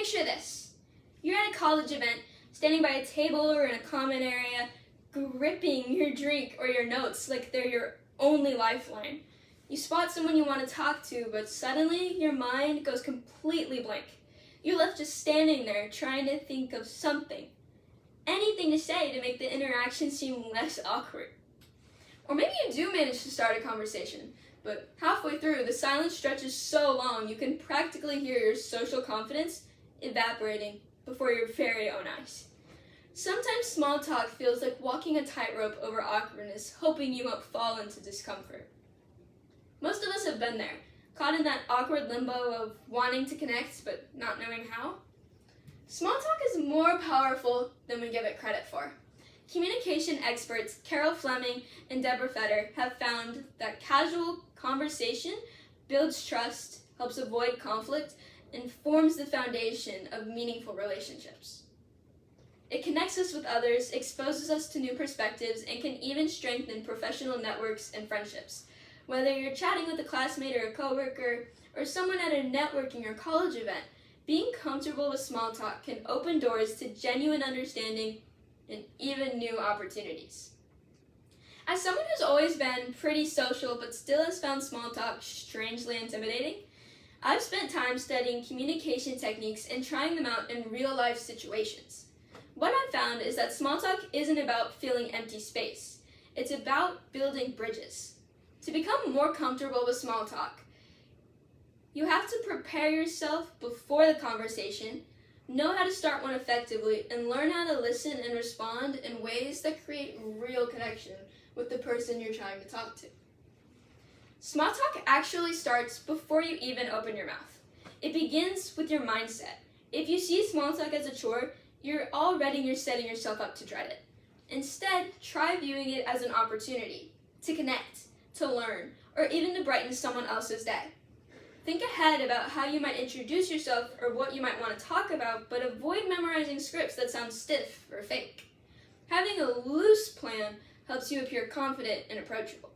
Picture this. You're at a college event, standing by a table or in a common area, gripping your drink or your notes like they're your only lifeline. You spot someone you want to talk to, but suddenly your mind goes completely blank. You're left just standing there trying to think of something, anything to say to make the interaction seem less awkward. Or maybe you do manage to start a conversation, but halfway through, the silence stretches so long you can practically hear your social confidence evaporating before your very own eyes. Sometimes small talk feels like walking a tightrope over awkwardness, hoping you won't fall into discomfort. Most of us have been there, caught in that awkward limbo of wanting to connect but not knowing how. Small talk is more powerful than we give it credit for. Communication experts Carol Fleming and Deborah Fetter have found that casual conversation builds trust, helps avoid conflict, and forms the foundation of meaningful relationships. It connects us with others, exposes us to new perspectives, and can even strengthen professional networks and friendships. Whether you're chatting with a classmate or a coworker, or someone at a networking or college event, being comfortable with small talk can open doors to genuine understanding and even new opportunities. As someone who's always been pretty social but still has found small talk strangely intimidating, I've spent time studying communication techniques and trying them out in real-life situations. What I've found is that small talk isn't about filling empty space. It's about building bridges. To become more comfortable with small talk, you have to prepare yourself before the conversation, know how to start one effectively, and learn how to listen and respond in ways that create real connection with the person you're trying to talk to. Small talk actually starts before you even open your mouth. It begins with your mindset. If you see small talk as a chore, you're setting yourself up to dread it. Instead, try viewing it as an opportunity to connect, to learn, or even to brighten someone else's day. Think ahead about how you might introduce yourself or what you might want to talk about, but avoid memorizing scripts that sound stiff or fake. Having a loose plan helps you appear confident and approachable.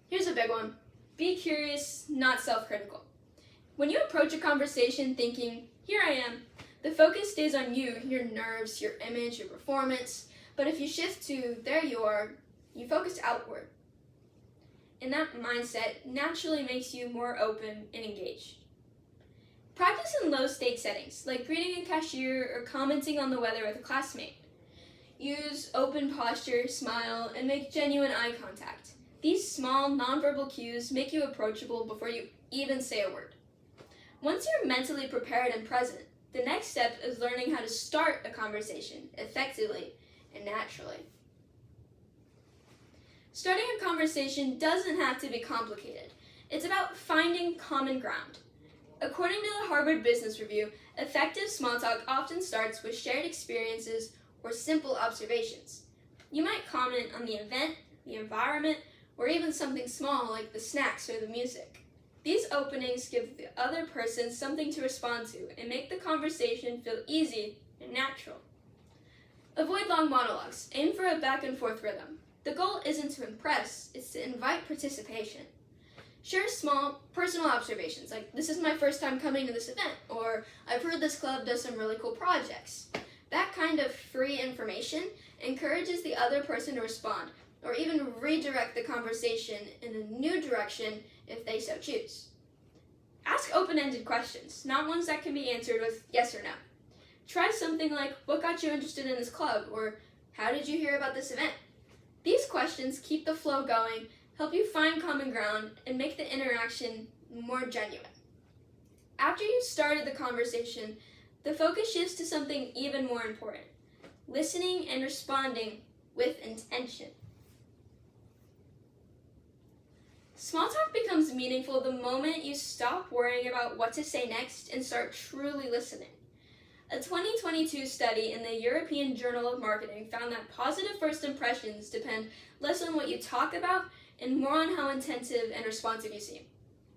Here's a big one. Be curious, not self-critical. When you approach a conversation thinking, here I am, the focus stays on you, your nerves, your image, your performance. But if you shift to, there you are, you focus outward. And that mindset naturally makes you more open and engaged. Practice in low-stake settings, like greeting a cashier or commenting on the weather with a classmate. Use open posture, smile, and make genuine eye contact. These small, nonverbal cues make you approachable before you even say a word. Once you're mentally prepared and present, the next step is learning how to start a conversation effectively and naturally. Starting a conversation doesn't have to be complicated. It's about finding common ground. According to the Harvard Business Review, effective small talk often starts with shared experiences or simple observations. You might comment on the event, the environment, or even something small like the snacks or the music. These openings give the other person something to respond to and make the conversation feel easy and natural. Avoid long monologues. Aim for a back and forth rhythm. The goal isn't to impress, it's to invite participation. Share small, personal observations, like, this is my first time coming to this event, or I've heard this club does some really cool projects. That kind of free information encourages the other person to respond, or even redirect the conversation in a new direction if they so choose. Ask open-ended questions, not ones that can be answered with yes or no. Try something like, what got you interested in this club, or how did you hear about this event? These questions keep the flow going, help you find common ground, and make the interaction more genuine. After you've started the conversation, the focus shifts to something even more important: listening and responding with intention. Small talk becomes meaningful the moment you stop worrying about what to say next and start truly listening. A 2022 study in the European Journal of Marketing found that positive first impressions depend less on what you talk about and more on how attentive and responsive you seem.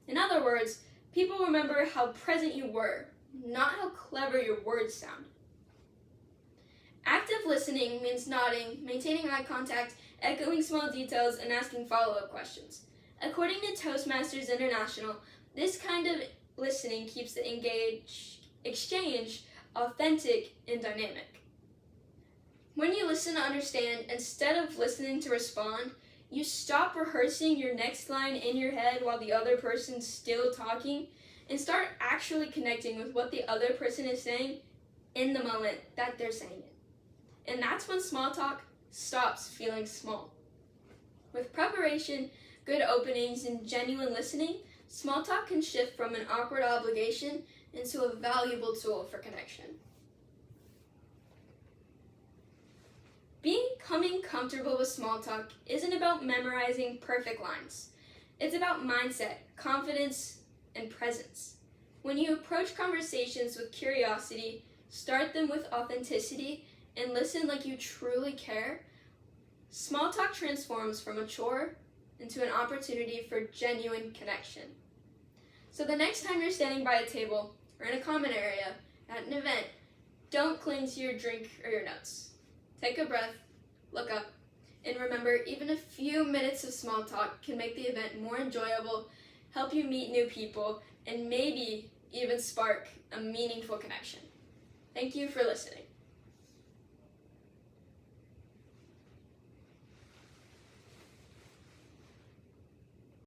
In other words, people remember how present you were, not how clever your words sound. Active listening means nodding, maintaining eye contact, echoing small details, and asking follow-up questions. According to Toastmasters International, this kind of listening keeps the exchange authentic and dynamic. When you listen to understand instead of listening to respond, you stop rehearsing your next line in your head while the other person's still talking and start actually connecting with what the other person is saying in the moment that they're saying it. And that's when small talk stops feeling small. With preparation, good openings, and genuine listening, small talk can shift from an awkward obligation into a valuable tool for connection. Becoming comfortable with small talk isn't about memorizing perfect lines. It's about mindset, confidence, and presence. When you approach conversations with curiosity, start them with authenticity, and listen like you truly care, small talk transforms from a chore into an opportunity for genuine connection. So the next time you're standing by a table or in a common area at an event, don't cling to your drink or your notes. Take a breath, look up, and remember, even a few minutes of small talk can make the event more enjoyable, help you meet new people, and maybe even spark a meaningful connection. Thank you for listening.